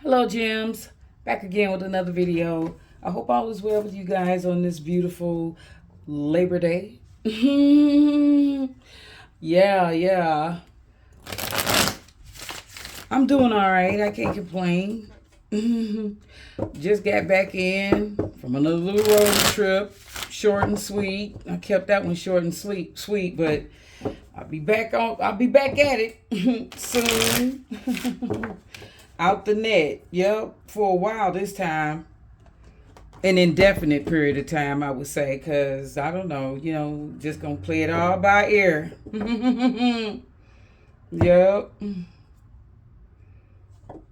Hello, Gems. Back again with another video. I hope all is well with you guys on this beautiful Labor Day. yeah. I'm doing all right. I can't complain. Just got back in from another little road trip. Short and sweet. I kept that one short and sweet, but I'll be back at it soon. Out the net. Yep. For a while this time. An indefinite period of time, I would say, because I don't know, just gonna play it all by ear. Yep.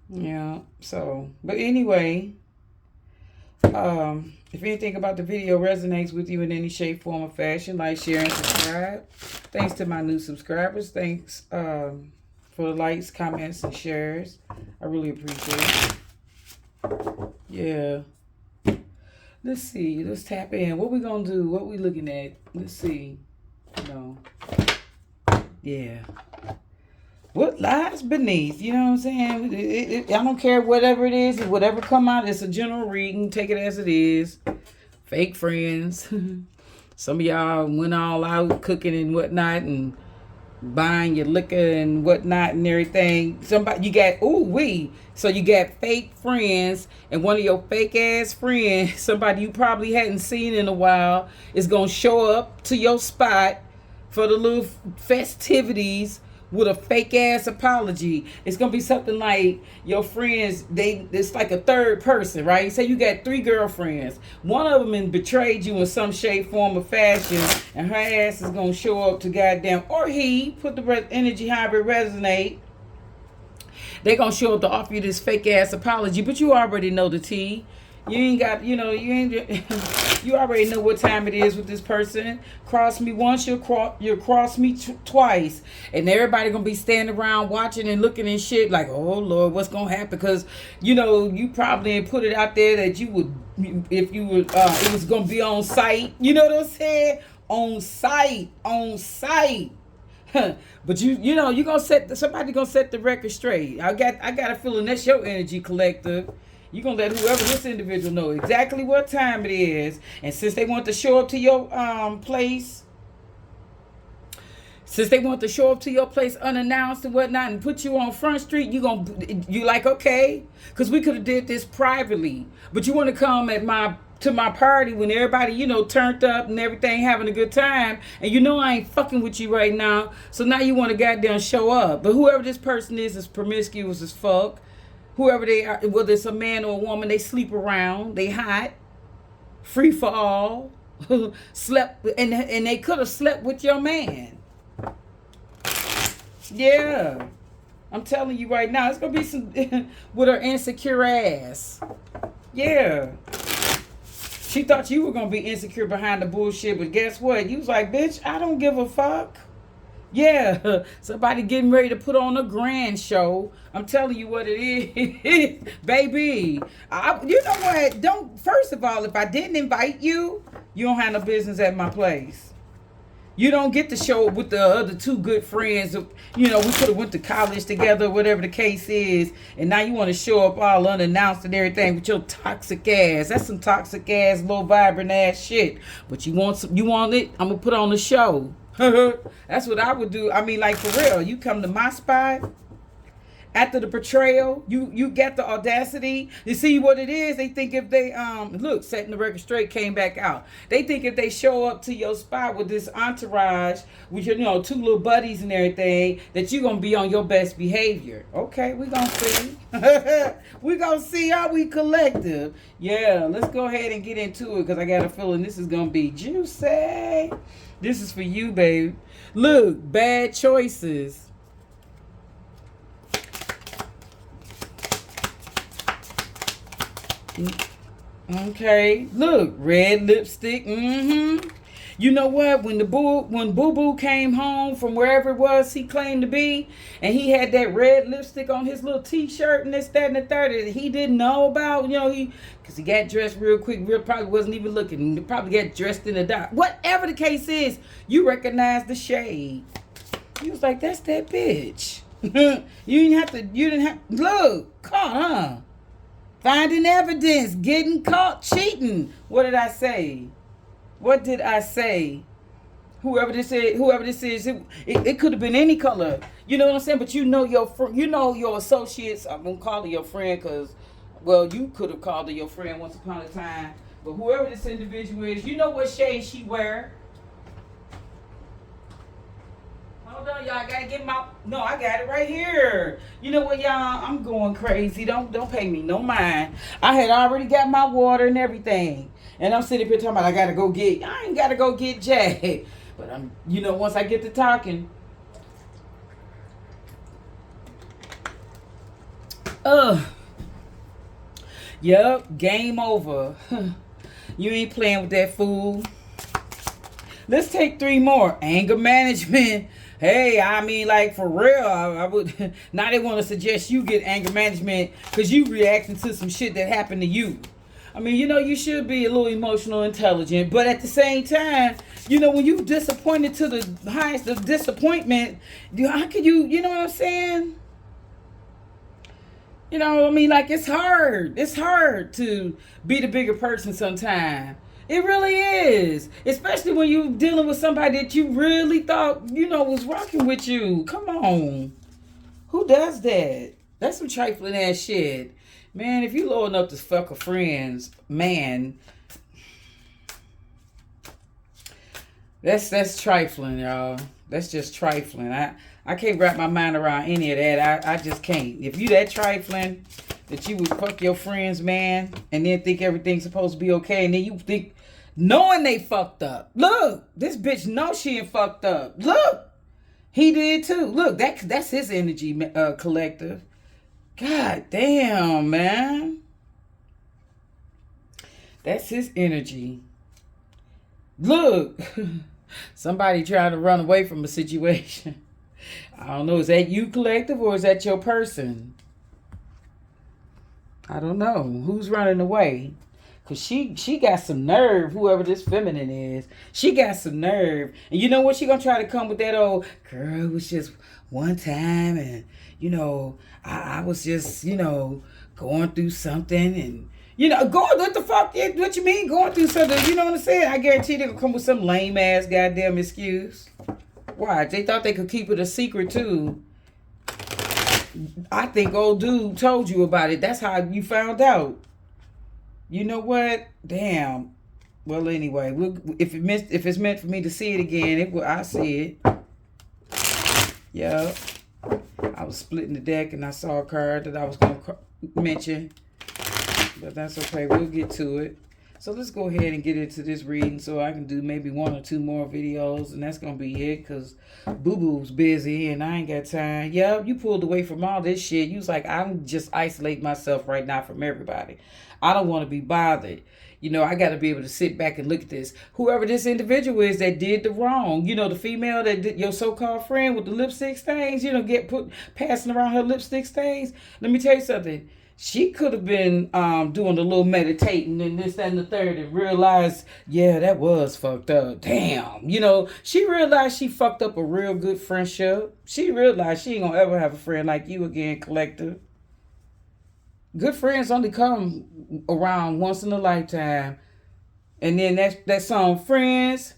Yeah. So, but anyway, if anything about the video resonates with you in any shape, form, or fashion, like, share, and subscribe. Thanks to my new subscribers. Thanks for the likes, comments, and shares. I really appreciate it. Yeah. Let's see. Let's tap in. What we gonna do? What we looking at? Let's see. No. Yeah. What lies beneath? You know what I'm saying? I don't care whatever it is. Whatever come out, it's a general reading. Take it as it is. Fake friends. Some of y'all went all out cooking and whatnot and buying your liquor and whatnot and everything. Somebody, you got, so you got fake friends, and one of your fake ass friends, somebody you probably hadn't seen in a while, is gonna show up to your spot for the little festivities with a fake ass apology. It's gonna be something like your friends, it's like a third person, right? Say you got 3 girlfriends. One of them betrayed you in some shape, form, or fashion, and her ass is gonna show up to goddamn, or he, put the energy however it resonate. They gonna show up to offer you this fake ass apology, but you already know the tea. You ain't got, you already know what time it is with this person. Cross me once, you'll cross me twice. And everybody gonna be standing around watching and looking and shit like, oh Lord, what's gonna happen? Because, you probably put it out there that you would, if you would, it was gonna be on site. You know what I'm saying? On site. But you gonna somebody gonna set the record straight. I got a feeling that's your energy collective. You gonna let whoever this individual know exactly what time it is, and since they want to show up to your place, unannounced and whatnot, and put you on Front Street, you like, okay, because we could have did this privately, but you want to come to my party when everybody, turned up and everything, having a good time, and I ain't fucking with you right now, so now you want to goddamn show up. But whoever this person is promiscuous as fuck. Whoever they are, whether it's a man or a woman, they sleep around, they hot, free for all, slept, and they could have slept with your man. Yeah. I'm telling you right now, it's going to be some, with her insecure ass. Yeah. She thought you were going to be insecure behind the bullshit, but guess what? You was like, bitch, I don't give a fuck. Yeah, somebody getting ready to put on a grand show. I'm telling you what it is, baby. You know what? First of all, if I didn't invite you, you don't have no business at my place. You don't get to show up with the other 2 good friends. We could have went to college together, whatever the case is, and now you want to show up all unannounced and everything with your toxic ass. That's some toxic ass, low vibrant ass shit. But you want it? I'm gonna put on the show. That's what I would do. I mean, like, for real, you come to my spot after the betrayal, you get the audacity. You see what it is? They think if they setting the record straight, came back out. They think if they show up to your spot with this entourage, with your 2 little buddies and everything, that you're gonna be on your best behavior. Okay, we gonna see. We gonna see how we collective. Yeah, let's go ahead and get into it, because I got a feeling this is gonna be juicy. This is for you, babe. Look, bad choices. Okay, look, red lipstick. You know what? When Boo Boo came home from wherever it was he claimed to be, and he had that red lipstick on his little T-shirt and this, that, and the third that he didn't know about, because he got dressed real quick, probably wasn't even looking. He probably got dressed in the dark. Whatever the case is, you recognize the shade. He was like, that's that bitch. You didn't have, look, huh? Finding evidence. Getting caught cheating. What did I say? What did I say? Whoever this is, it could have been any color. You know what I'm saying? But you know your associates. I'm gonna call her your friend because, well, you could have called her your friend once upon a time. But whoever this individual is, you know what shade she wear. Hold on, y'all. I gotta get my. No, I got it right here. You know what, y'all? I'm going crazy. Don't pay me no mind. I had already got my water and everything, and I'm sitting here talking about I ain't gotta go get Jack. But once I get to talking, yep, game over. You ain't playing with that fool. Let's take 3 more. Anger management. Hey, I mean, like, for real, I would. Now they want to suggest you get anger management because you reacting to some shit that happened to you. I mean, you should be a little emotional intelligent, but at the same time, when you disappointed to the highest of disappointment, how can you know what I'm saying? Like, it's hard. It's hard to be the bigger person sometimes. It really is. Especially when you're dealing with somebody that you really thought, was rocking with you. Come on. Who does that? That's some trifling ass shit. Man, if you low enough to fuck a friends, man, that's trifling, y'all. That's just trifling. I can't wrap my mind around any of that. I just can't. If you that trifling that you would fuck your friends, man, and then think everything's supposed to be okay, and then you think knowing they fucked up. Look, this bitch knows she ain't fucked up. Look, he did too. Look, that's his energy, collective. God damn, man. That's his energy. Look, somebody trying to run away from a situation. I don't know. Is that you, collective, or is that your person? I don't know. Who's running away? Because she got some nerve, whoever this feminine is. She got some nerve. And you know what? She going to try to come with that old, girl, it was just one time. And, I was just, going through something. And, what the fuck? What you mean going through something? You know what I'm saying? I guarantee they're going to come with some lame ass goddamn excuse. Why? They thought they could keep it a secret too. I think old dude told you about it. That's how you found out. You know what? Damn. Well, anyway, if it's meant for me to see it again, I'll see it. Yeah. I was splitting the deck and I saw a card that I was going to mention. But that's okay. We'll get to it. So let's go ahead and get into this reading so I can do maybe 1 or 2 more videos. And that's going to be it because Boo-Boo's busy and I ain't got time. Yeah, you pulled away from all this shit. You was like, I'm just isolating myself right now from everybody. I don't want to be bothered. I got to be able to sit back and look at this. Whoever this individual is that did the wrong, the female that did your so-called friend with the lipstick stains, passing around her lipstick stains. Let me tell you something. She could have been doing a little meditating and this, that, and the third and realized, yeah, that was fucked up. Damn. She realized she fucked up a real good friendship. She realized she ain't going to ever have a friend like you again, collective. Good friends only come around once in a lifetime. And then that song, Friends.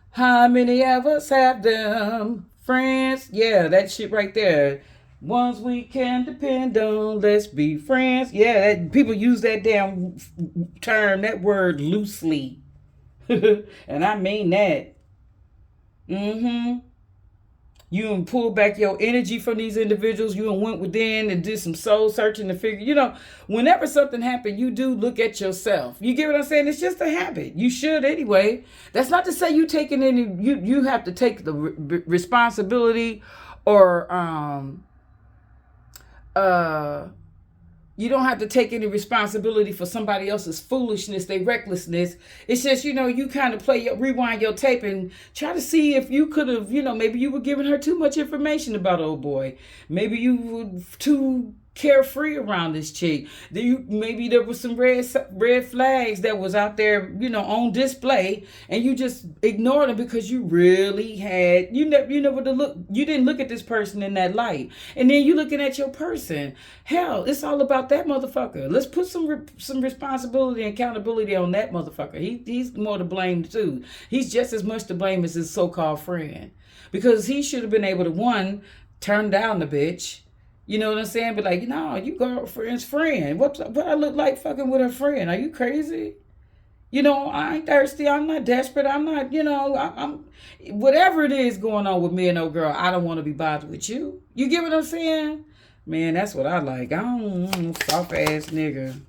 How many of us have them? Friends. Yeah, that shit right there. Ones we can depend on, let's be friends. Yeah, people use that damn term, that word loosely. And I mean that. You pull back your energy from these individuals. You went within and did some soul searching to figure, whenever something happened, you do look at yourself. You get what I'm saying? It's just a habit. You should anyway. That's not to say you taking any, you have to take the responsibility or, you don't have to take any responsibility for somebody else's foolishness, their recklessness. It's just, you kind of rewind your tape and try to see if you could have, maybe you were giving her too much information about old boy. Maybe you were too carefree around this chick. Maybe there was some red flags that was out there, on display, and you just ignored them because you really had you never to look. You didn't look at this person in that light, and then you looking at your person. Hell, it's all about that motherfucker. Let's put some responsibility and accountability on that motherfucker. He's more to blame too. He's just as much to blame as his so-called friend, because he should have been able to, one, turn down the bitch. You know what I'm saying? But like, no, you girlfriend's friend. What I look like fucking with her friend? Are you crazy? I ain't thirsty. I'm not desperate. I'm not, I'm whatever it is going on with me and old girl, I don't want to be bothered with you. You get what I'm saying? Man, that's what I like. I don't soft ass nigga.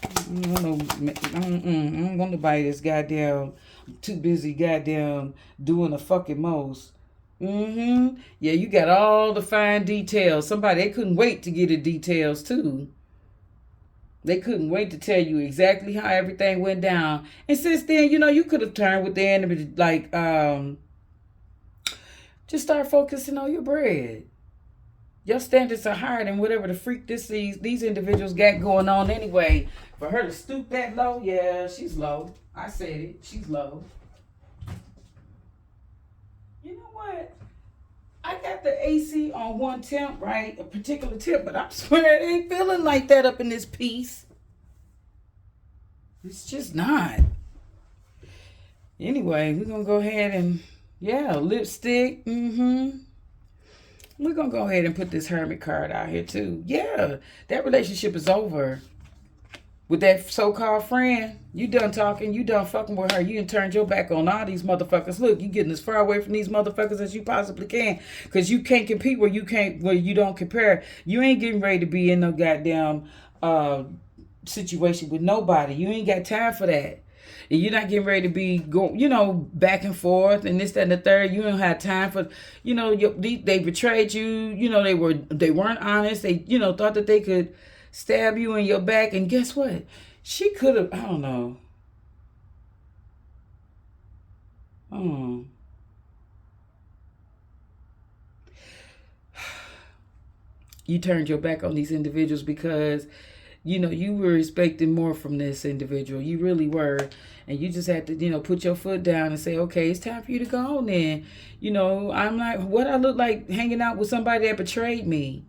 I don't want nobody that's goddamn too busy goddamn doing the fucking most. Yeah, you got all the fine details. They couldn't wait to get the details too. They couldn't wait to tell you exactly how everything went down. And since then, you could have turned with the enemy, like, just start focusing on your bread. Your standards are higher than whatever the freak these individuals got going on anyway. For her to stoop that low, yeah, she's low. I said it. She's low. You know what? I got the AC on one temp, right? A particular temp, but I swear it ain't feeling like that up in this piece. It's just not. Anyway, we're going to go ahead and, lipstick. We're going to go ahead and put this Hermit card out here too. Yeah, that relationship is over. With that so-called friend, you done talking, you done fucking with her, you done turned your back on all these motherfuckers. Look, you getting as far away from these motherfuckers as you possibly can, because you can't compete where you don't compare. You ain't getting ready to be in no goddamn situation with nobody. You ain't got time for that. And you're not getting ready to be back and forth and this, that, and the third. You don't have time for, they betrayed you. They weren't honest. They, thought that they could stab you in your back, and guess what? She could have, I don't know. You turned your back on these individuals because, you were expecting more from this individual. You really were. And you just had to, put your foot down and say, okay, it's time for you to go on then. I'm not, what I look like hanging out with somebody that betrayed me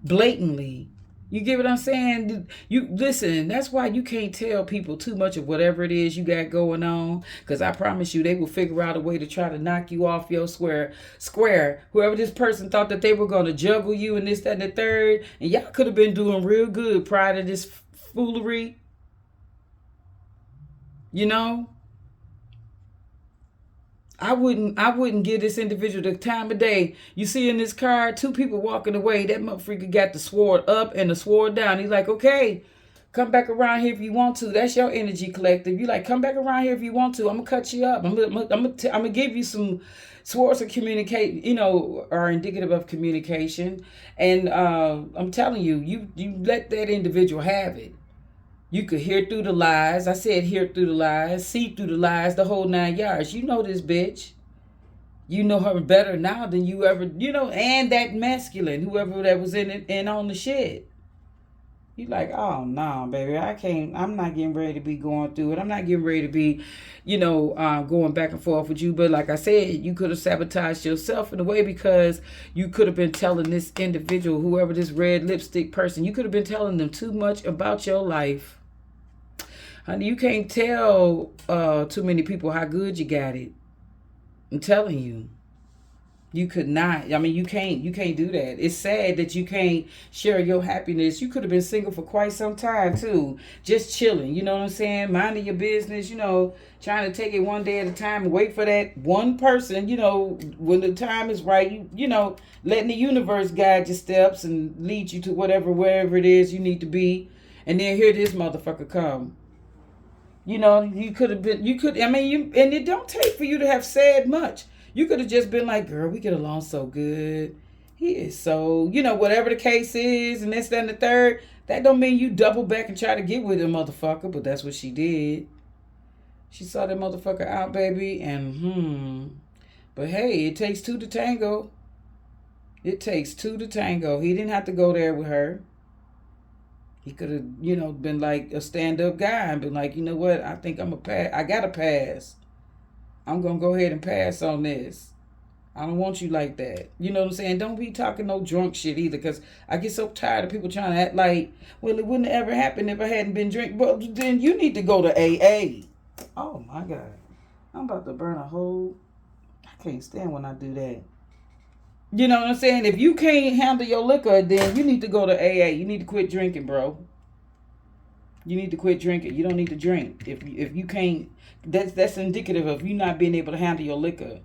blatantly. You get what I'm saying? You listen, that's why you can't tell people too much of whatever it is you got going on, because I promise you they will figure out a way to try to knock you off your square. Whoever this person thought that they were going to juggle you and this, that, and the third, and y'all could have been doing real good prior to this foolery. I wouldn't give this individual the time of day. You see in this card, two people walking away. That motherfucker got the sword up and the sword down. He's like, okay, come back around here if you want to. That's your energy collective. You like, come back around here if you want to. I'm gonna cut you up. I'm gonna give you some swords of communicate. Are indicative of communication. And I'm telling you, you let that individual have it. You could hear through the lies. I said hear through the lies, see through the lies, the whole 9 yards. You know this bitch. You know her better now than you ever, and that masculine, whoever that was in it and on the shit. You like, oh, no, baby, I'm not getting ready to be going through it. I'm not getting ready to be, going back and forth with you. But like I said, you could have sabotaged yourself in a way, because you could have been telling this individual, whoever this red lipstick person, you could have been telling them too much about your life. Honey, you can't tell too many people how good you got it. I'm telling you. You could not. I mean, you can't do that. It's sad that you can't share your happiness. You could have been single for quite some time too. Just chilling, you know what I'm saying? Minding your business, trying to take it one day at a time and wait for that one person, when the time is right, letting the universe guide your steps and lead you to wherever it is you need to be. And then here this motherfucker come. You could have been, and it don't take for you to have said much. You could have just been like, girl, we get along so good. He is so, whatever the case is, and this, that, and the third. That don't mean you double back and try to get with a motherfucker, but that's what she did. She saw that motherfucker out, baby, and But hey, it takes two to tango. It takes two to tango. He didn't have to go there with her. He could have, been like a stand-up guy and been like, you know what? I think I'm a pass. I got to pass. I'm going to go ahead and pass on this. I don't want you like that. You know what I'm saying? Don't be talking no drunk shit either, because I get so tired of people trying to act like, well, it wouldn't have ever happened if I hadn't been drinking. Well, then you need to go to AA. Oh, my God. I'm about to burn a hole. I can't stand when I do that. You know what I'm saying? If you can't handle your liquor, then you need to go to AA. You need to quit drinking, bro. You need to quit drinking. You don't need to drink. If you can't, that's indicative of you not being able to handle your liquor.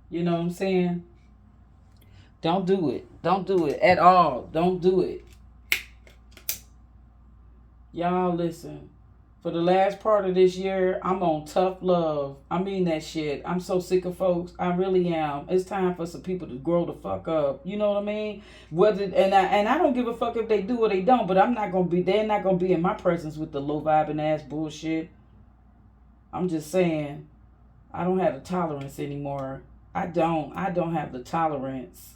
You know what I'm saying? Don't do it. Don't do it at all. Don't do it. Y'all listen. For the last part of this year, I'm on tough love. I mean that shit. I'm so sick of folks. I really am. It's time for some people to grow the fuck up. You know what I mean? I don't give a fuck if they do or they don't, but they're not gonna be in my presence with the low vibing ass bullshit. I'm just saying, I don't have the tolerance anymore. I don't have the tolerance.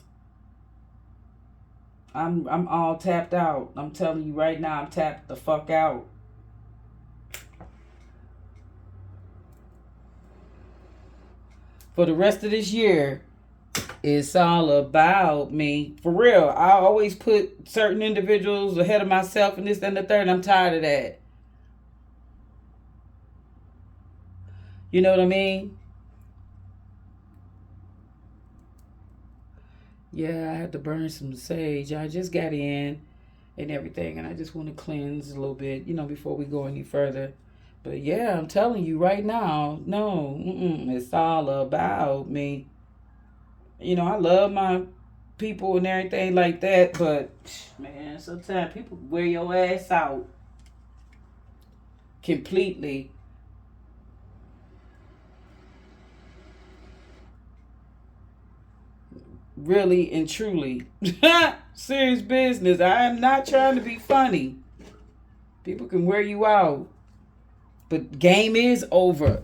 I'm all tapped out. I'm telling you right now, I'm tapped the fuck out. For the rest of this year, it's all about me. For real. I always put certain individuals ahead of myself and this and the third. And I'm tired of that. You know what I mean? Yeah, I had to burn some sage. I just got in and everything. And I just want to cleanse a little bit, before we go any further. But yeah, I'm telling you right now, no, it's all about me. I love my people and everything like that, but man, sometimes people wear your ass out completely. Really and truly. Serious business. I am not trying to be funny. People can wear you out. But game is over.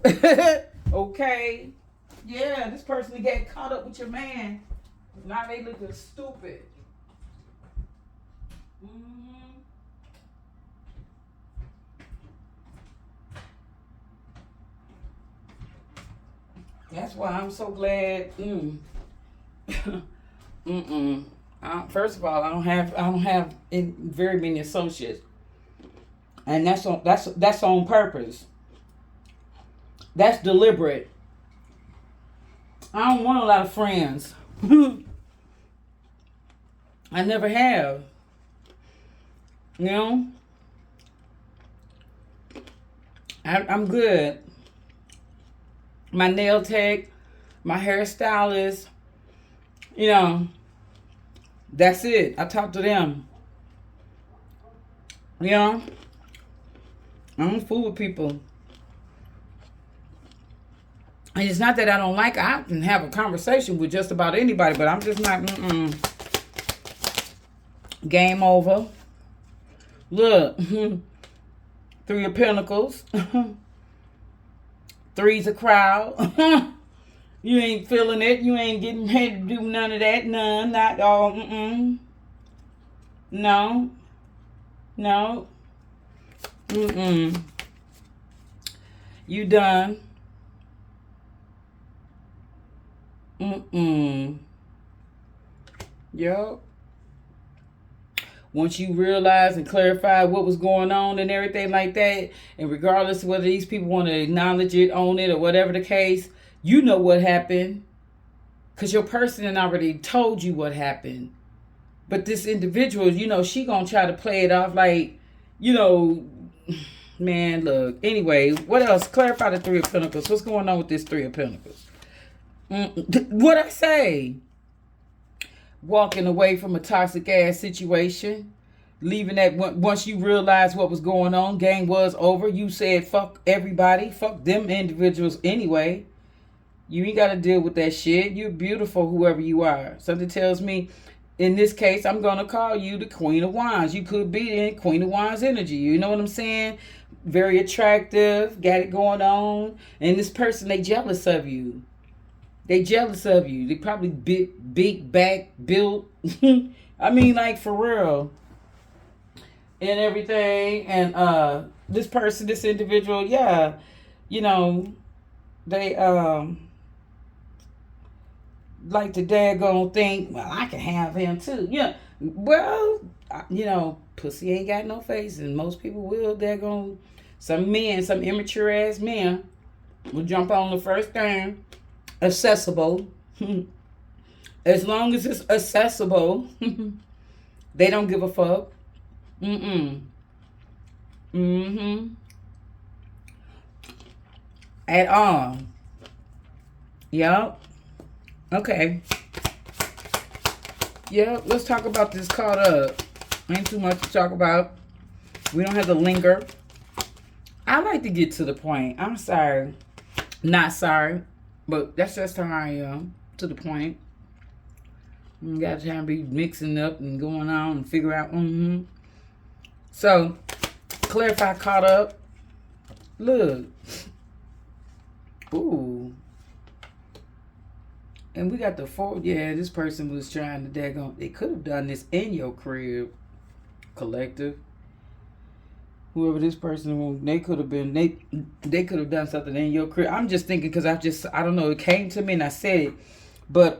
Okay. Yeah, this person got caught up with your man. Now they looking stupid. That's why I'm so glad. First of all, I don't have very many associates. And that's on purpose. That's deliberate. I don't want a lot of friends. I never have. I'm good. My nail tech, my hairstylist, that's it. I talk to them. I don't fool with people. And it's not that I don't like it. I can have a conversation with just about anybody, but I'm just not, Game over. Look. Three of Pentacles. Three's a crowd. You ain't feeling it. You ain't getting ready to do none of that. None. Not all. No. No. You done. Yup. Once you realize and clarify what was going on and everything like that, and regardless of whether these people want to acknowledge it, own it, or whatever the case, you know what happened. Because your person already told you what happened. But this individual, she gonna try to play it off like, man, look. Anyway, what else? Clarify the Three of Pentacles. What's going on with this Three of Pentacles? What'd I say? Walking away from a toxic ass situation. Leaving that once you realized what was going on, game was over. You said fuck everybody. Fuck them individuals anyway. You ain't got to deal with that shit. You're beautiful whoever you are. Something tells me in this case, I'm going to call you the Queen of Wands. You could be in Queen of Wands energy. You know what I'm saying? Very attractive, got it going on. And this person, they jealous of you. They jealous of you. They probably big back, built. I mean, like, for real. And everything. And this person, this individual, yeah, you know, they like the daggone think, well, I can have him too. Yeah. Well, you know, pussy ain't got no face, and most people will. Daggone, some men, some immature ass men will jump on the first thing. Accessible. As long as it's accessible, they don't give a fuck. At all. Yup. Okay. Yeah, let's talk about this caught up. Ain't too much to talk about. We don't have to linger. I like to get to the point. I'm sorry. Not sorry. But that's just how I am. To the point. You got time to be mixing up and going on and figure out. So, clarify caught up. Look. Ooh. And we got the four. Yeah, this person was trying to daggone. They could have done this in your crib, collective. Whoever this person, they could have been. They could have done something in your crib. I'm just thinking because I don't know. It came to me and I said it, but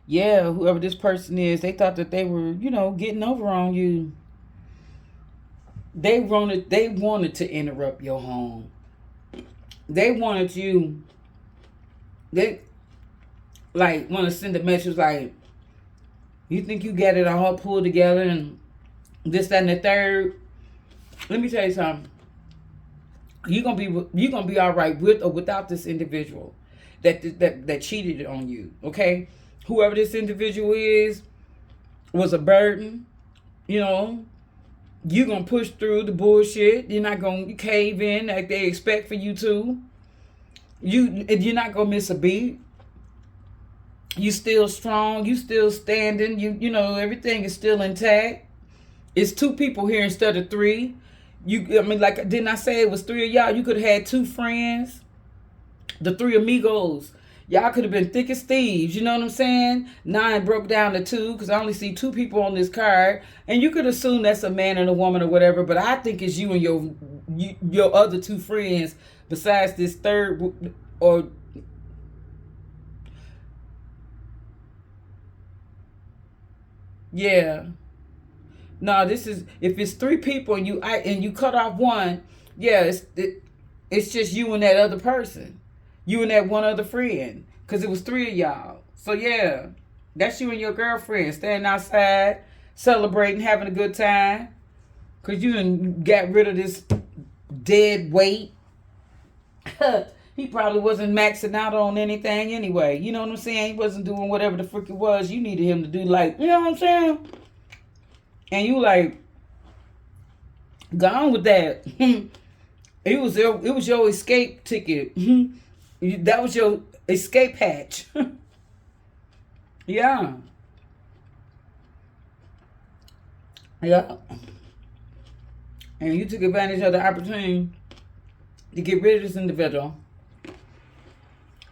yeah, whoever this person is, they thought that they were, you know, getting over on you. They wanted to interrupt your home. They wanted you. They like want to send a message like, you think you got it all pulled together and this, that, and the third. Let me tell you something. You're gonna be all right with or without this individual that cheated on you. Okay, whoever this individual is was a burden. You know, you're gonna push through the bullshit. You're not gonna cave in like they expect for you to. You're not gonna miss a beat. You still strong. You still standing. You know everything is still intact. It's two people here instead of three. I mean, like, didn't I say it was three of y'all? You could have had two friends, the three amigos. Y'all could have been thick as thieves. You know what I'm saying? 9 broke down to 2 because I only see 2 people on this card, and you could assume that's a man and a woman or whatever. But I think it's you and your other 2 friends besides this third or. Yeah. No, this is if it's 3 people and you cut off one, yeah, it's just you and that other person, you and that one other friend, because it was 3 of y'all. So yeah, that's you and your girlfriend standing outside celebrating, having a good time, because you done got rid of this dead weight. He probably wasn't maxing out on anything anyway. You know what I'm saying? He wasn't doing whatever the frick it was you needed him to do. Like, you know what I'm saying? And you like, gone with that. It was your escape ticket. That was your escape hatch. Yeah. Yeah. And you took advantage of the opportunity to get rid of this individual.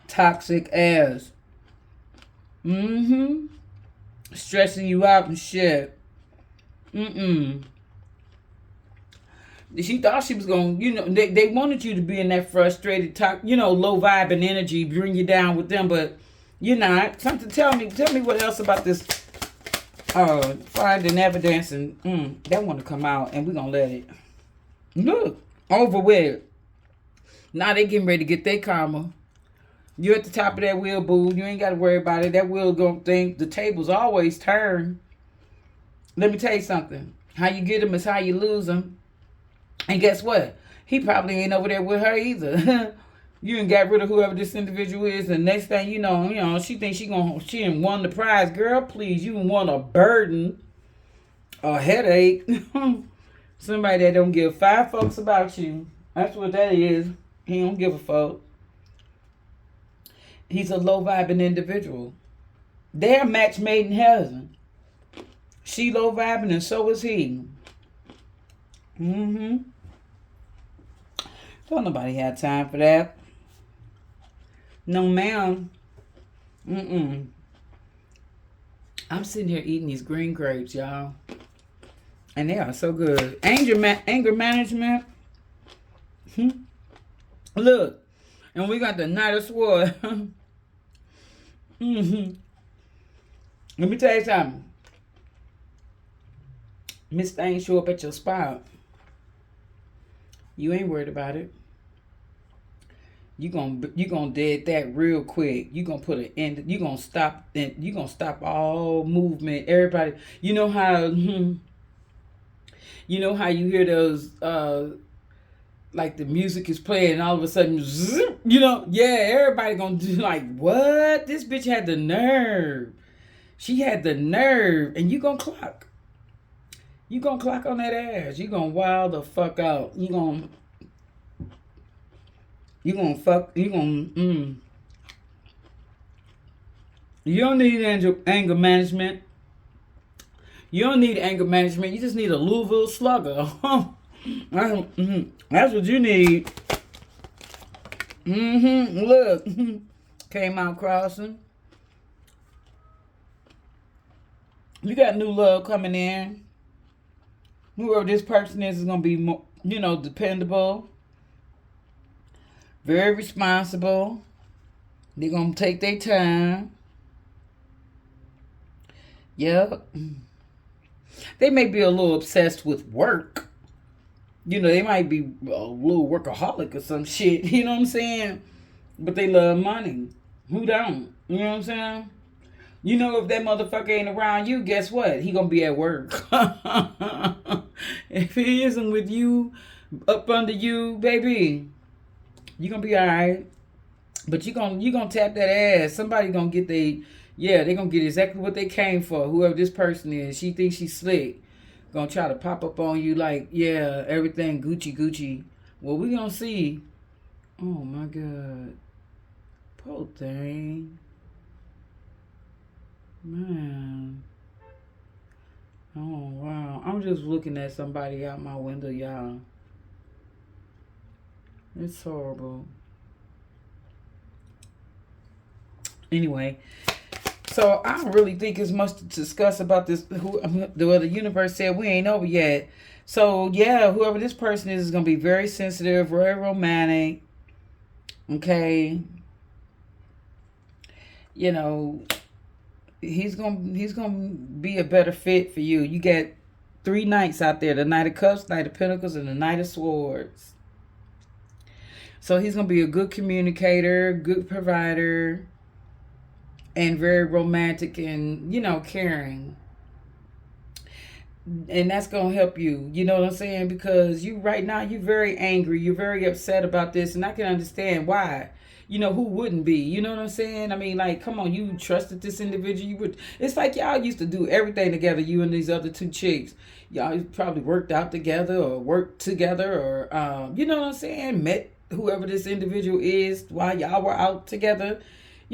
Toxic ass. Stressing you out and shit. She thought she was going to, you know, they wanted you to be in that frustrated, low vibe and energy, bring you down with them, but you're not. Tell me what else about this finding evidence and that want to come out, and we're going to let it. Look, over with. Now they getting ready to get their karma. You're at the top of that wheel, boo. You ain't got to worry about it. That wheel going to think the tables always turn. Let me tell you something. How you get them is how you lose them. And guess what? He probably ain't over there with her either. You done got rid of whoever this individual is, and next thing you know, she thinks she done won the prize. Girl, please, you won a burden, a headache. Somebody that don't give 5 fucks about you. That's what that is. He don't give a fuck. He's a low vibing individual. They're a match made in heaven. She low vibing and so is he. Mm-hmm. Don't nobody have time for that. No, ma'am. Mm-mm. I'm sitting here eating these green grapes, y'all. And they are so good. Anger management. Look. And we got the Knight of Swords. Mm-hmm. Let me tell you something. Miss Things show up at your spot. You ain't worried about it. You gonna dead that real quick. You gonna put an end. You gonna stop. You gonna stop all movement. Everybody. You know how. You know how you hear those. Like the music is playing, and all of a sudden, zzz, you know, yeah, everybody gonna do like, what? This bitch had the nerve. She had the nerve, and you gonna clock. You gonna clock on that ass. You gonna wild the fuck out. You gonna fuck. You gonna. You don't need anger management. You don't need anger management. You just need a Louisville Slugger. That's what you need. Look. Came out crossing. You got new love coming in. Whoever this person is going to be, more, dependable. Very responsible. They're going to take their time. Yep. They may be a little obsessed with work. They might be a little workaholic or some shit. You know what I'm saying? But they love money. Who don't? You know what I'm saying? If that motherfucker ain't around you, guess what? He gonna be at work. If he isn't with you, up under you, baby, you gonna be alright. But you gonna tap that ass. Somebody gonna get they gonna get exactly what they came for. Whoever this person is, she thinks she's slick. Gonna try to pop up on you like, yeah, everything Gucci. Well, we gonna see. Oh my God. Poor thing. Man. Oh wow. I'm just looking at somebody out my window, y'all. It's horrible. Anyway. So I don't really think it's much to discuss about this. The universe said we ain't over yet. So yeah, whoever this person is going to be very sensitive, very romantic. Okay. He's gonna be a better fit for you. You get 3 knights out there: the Knight of Cups, Knight of Pentacles, and the Knight of Swords. So he's gonna be a good communicator, good provider. And very romantic and, caring. And that's going to help you. You know what I'm saying? Because right now, you're very angry. You're very upset about this. And I can understand why. Who wouldn't be? You know what I'm saying? I mean, like, come on, you trusted this individual. It's like y'all used to do everything together, you and these other 2 chicks. Y'all probably worked out together or worked together or, you know what I'm saying? Met whoever this individual is while y'all were out together.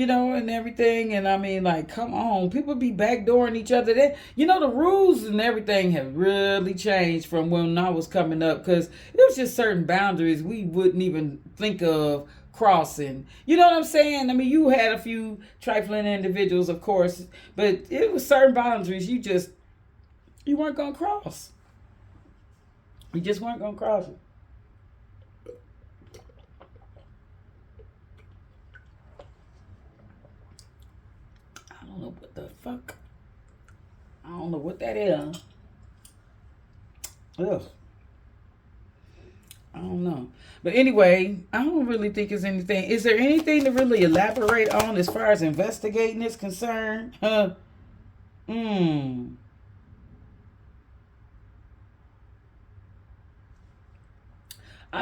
And everything. And I mean, like, come on. People be backdooring each other. The rules and everything have really changed from when I was coming up. Because it was just certain boundaries we wouldn't even think of crossing. You know what I'm saying? I mean, you had a few trifling individuals, of course. But it was certain boundaries you weren't going to cross. You just weren't going to cross it. I don't know what the fuck. I don't know what that is. Ugh. I don't know. But anyway, I don't really think it's anything. Is there anything to really elaborate on as far as investigating is concerned? I'll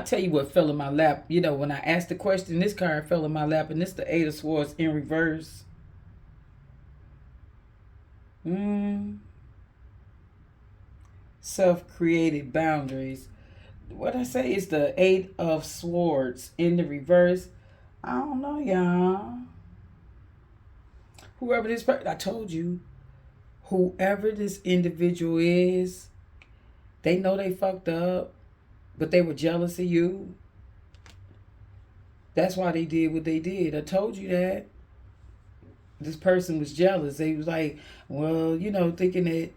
tell you what fell in my lap. When I asked the question, this card fell in my lap, and it's the 8 of Swords in reverse. Self-created boundaries. What I say is the 8 of Swords in the reverse. I don't know, y'all. Whoever this person, I told you, whoever this individual is, they know they fucked up, but they were jealous of you. That's why they did what they did. I told you that. This person was jealous. They was like, well, thinking that,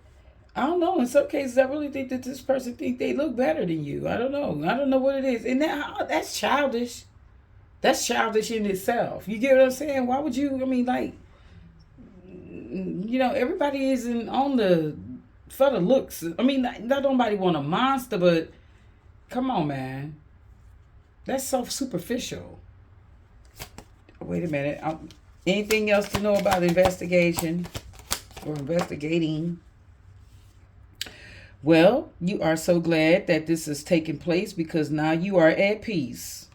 I don't know. In some cases, I really think that this person think they look better than you. I don't know. I don't know what it is. And that's childish. That's childish in itself. You get what I'm saying? Why would you, everybody isn't on for the looks. Not nobody want a monster, but come on, man. That's so superficial. Wait a minute. Anything else to know about investigation or investigating? Well, you are so glad that this is taking place because now you are at peace.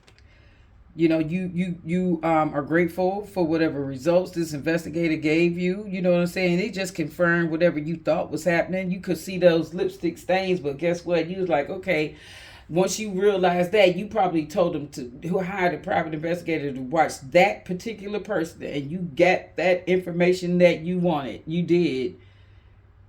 You are grateful for whatever results this investigator gave you. You know what I'm saying? They just confirmed whatever you thought was happening. You could see those lipstick stains, but guess what? You was like, okay. Once you realized that, you probably told them to hire a private investigator to watch that particular person, and you got that information that you wanted. You did.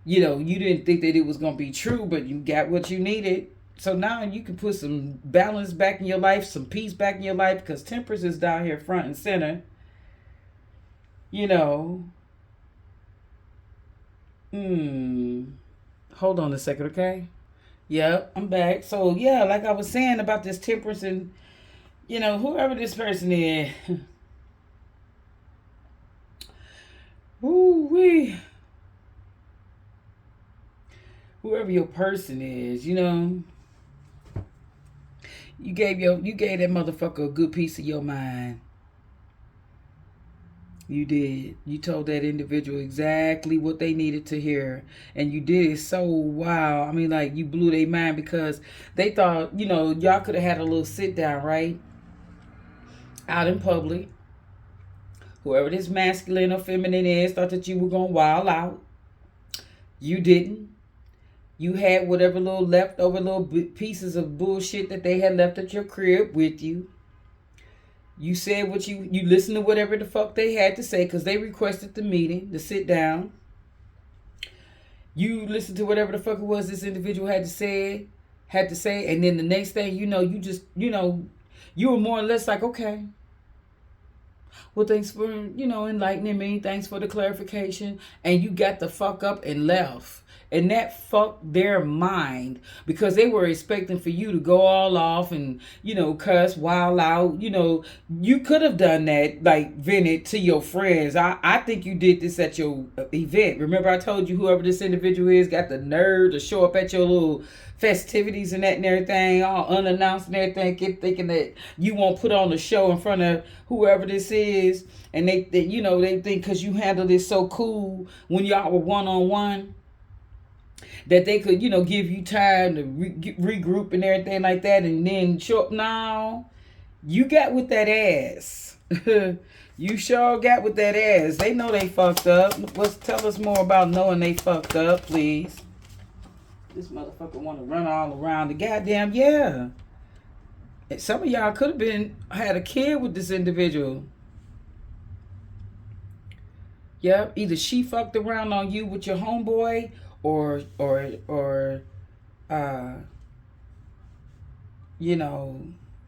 You didn't think that it was going to be true, but you got what you needed. So now you can put some balance back in your life, some peace back in your life, because Temperance is down here front and center. Hold on a second, okay? Yep, I'm back. So, yeah, like I was saying about this Temperance and, whoever this person is. Ooh-wee. Whoever your person is, you gave that motherfucker a good piece of your mind. You did. You told that individual exactly what they needed to hear. And you did it so wow. You blew their mind because they thought, y'all could have had a little sit down, right? Out in public. Whoever this masculine or feminine is thought that you were going to wild out. You didn't. You had whatever little leftover little pieces of bullshit that they had left at your crib with you. You said what you listened to whatever the fuck they had to say because they requested the meeting, to sit down. You listened to whatever the fuck it was this individual had to say. And then the next thing you were more or less like, okay. Well, thanks for, enlightening me. Thanks for the clarification. And you got the fuck up and left. And that fucked their mind because they were expecting for you to go all off and, cuss, wild out. You could have done that, vented to your friends. I think you did this at your event. Remember I told you whoever this individual is got the nerve to show up at your little festivities and that and everything, all unannounced and everything, keep thinking that you won't put on a show in front of whoever this is. And they think because you handled it so cool when y'all were one-on-one, that they could, give you time to regroup and everything like that. And then show up. Now, you got with that ass. You sure got with that ass. They know they fucked up. Tell us more about knowing they fucked up, please. This motherfucker want to run all around the goddamn, yeah. And some of y'all could have had a kid with this individual. Yep, either she fucked around on you with your homeboy, or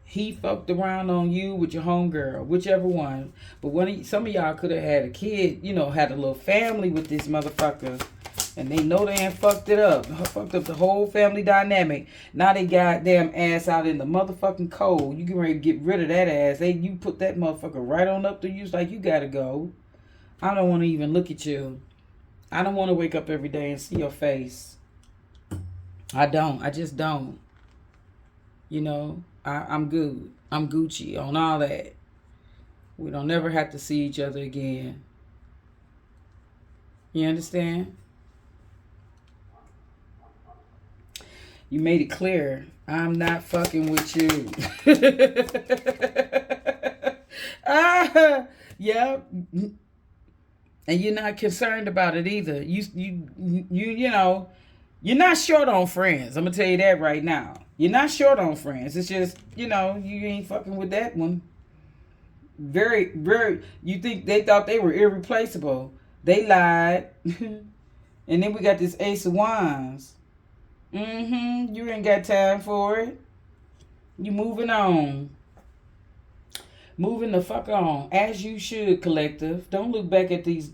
he fucked around on you with your homegirl, whichever one. But some of y'all could have had a kid, had a little family with this motherfucker. And they know they ain't fucked it up. Fucked up the whole family dynamic. Now they goddamn ass out in the motherfucking cold. You can ready to get rid of that ass. You put that motherfucker right on up to you. It's like, you gotta go. I don't want to even look at you. I don't want to wake up every day and see your face. I don't. I just don't. I'm good. I'm Gucci on all that. We don't never have to see each other again. You understand? You made it clear. I'm not fucking with you. Yeah. And you're not concerned about it either. You're not short on friends. I'm gonna tell you that right now. You're not short on friends. It's just, you ain't fucking with that one. Very, very. You think they thought they were irreplaceable? They lied. And then we got this Ace of Wands. You ain't got time for it. You moving on. Moving the fuck on. As you should, collective. Don't look back at these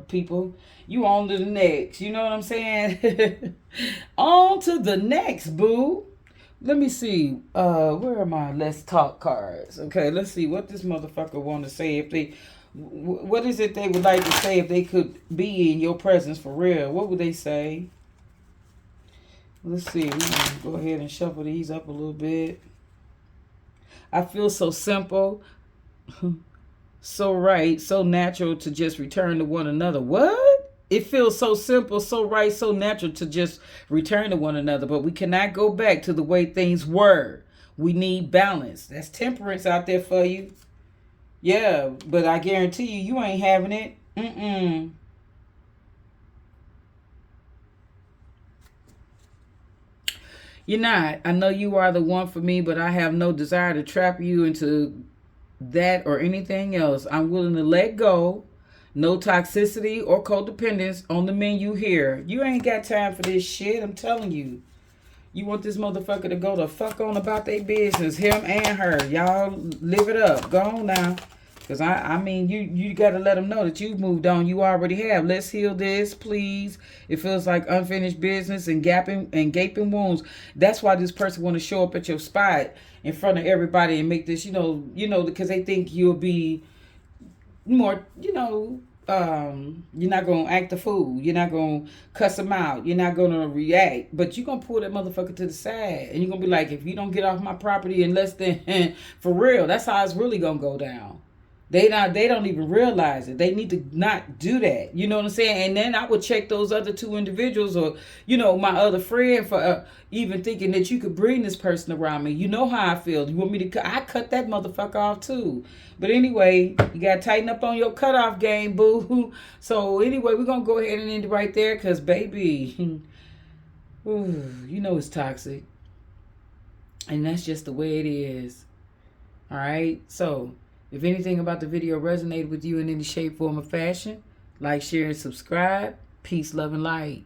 people. You on to the next. You know what I'm saying? On to the next, boo. Let me see. Where are my let's talk cards? Okay, let's see what this motherfucker want to say. If they, what is it they would like to say if they could be in your presence for real? What would they say? Let's see. We're gonna go ahead and shuffle these up a little bit. I feel so simple, so right, so natural to just return to one another. What? It feels so simple, so right, so natural to just return to one another. But we cannot go back to the way things were. We need balance. That's temperance out there for you. Yeah, but I guarantee you, you ain't having it. You're not. I know you are the one for me, but I have no desire to trap you into that or anything else. I'm willing to let go. No toxicity or codependence on the menu here. You ain't got time for this shit. I'm telling you. You want this motherfucker to go the fuck on about their business. Him and her. Y'all live it up. Go on now. Because, I mean, you got to let them know that you've moved on. You already have. Let's heal this, please. It feels like unfinished business and gaping wounds. That's why this person want to show up at your spot in front of everybody and make this, because they think you'll be more, you're not going to act a fool. You're not going to cuss them out. You're not going to react. But you're going to pull that motherfucker to the side. And you're going to be like, if you don't get off my property in less than, for real, that's how it's really going to go down. They don't even realize it. They need to not do that. You know what I'm saying? And then I would check those other two individuals or, my other friend for even thinking that you could bring this person around me. You know how I feel. You want me to I cut that motherfucker off too. But anyway, you got to tighten up on your cutoff game, boo. So anyway, we're going to go ahead and end it right there because, baby, it's toxic. And that's just the way it is. All right? So if anything about the video resonated with you in any shape, form, or fashion, like, share, and subscribe. Peace, love, and light.